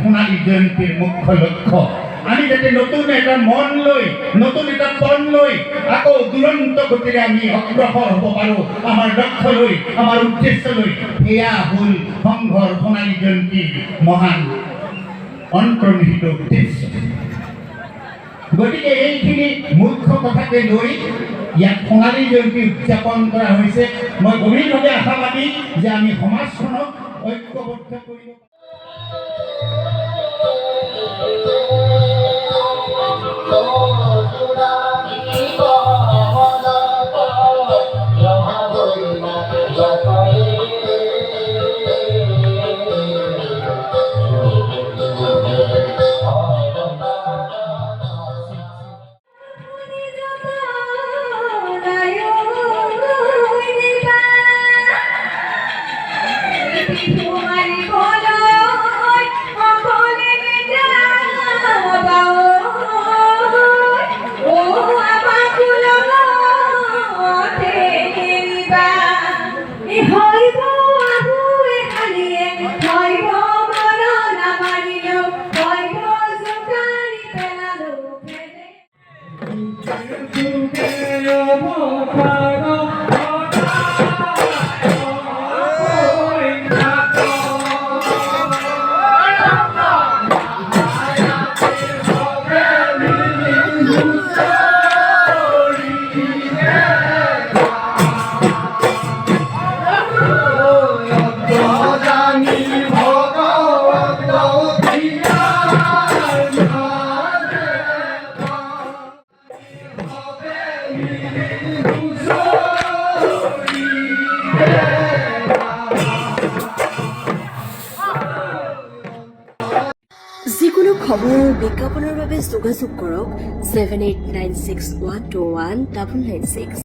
সোণালী জয়ন্তীৰ মুখ্য লক্ষ্য। আমি যাতে নতুন এটা মন লৈ নতুন এটা পণ লৈ আকৌ দুৰন্ত গতিৰে আমি অগ্ৰসৰ হ'ব পাৰোঁ আমাৰ লক্ষ্য লৈ আমাৰ উদ্দেশ্য লৈ। এয়া হ'ল সংঘৰ সোণালী জয়ন্তীৰ মহান অন্তৰ্নিহিত উদ্দেশ্য। গতিকে এইখিনি মুখ্য কথাকে লৈ ইয়াত সোণালী জয়ন্তী উদযাপন কৰা হৈছে। মই গভীৰভাৱে আশাবাদী যে আমি সমাজখনক ঐক্যবদ্ধ কৰিব যিকোনো খবৰ বিজ্ঞাপনৰ বাবে যোগাযোগ কৰক 7896121996।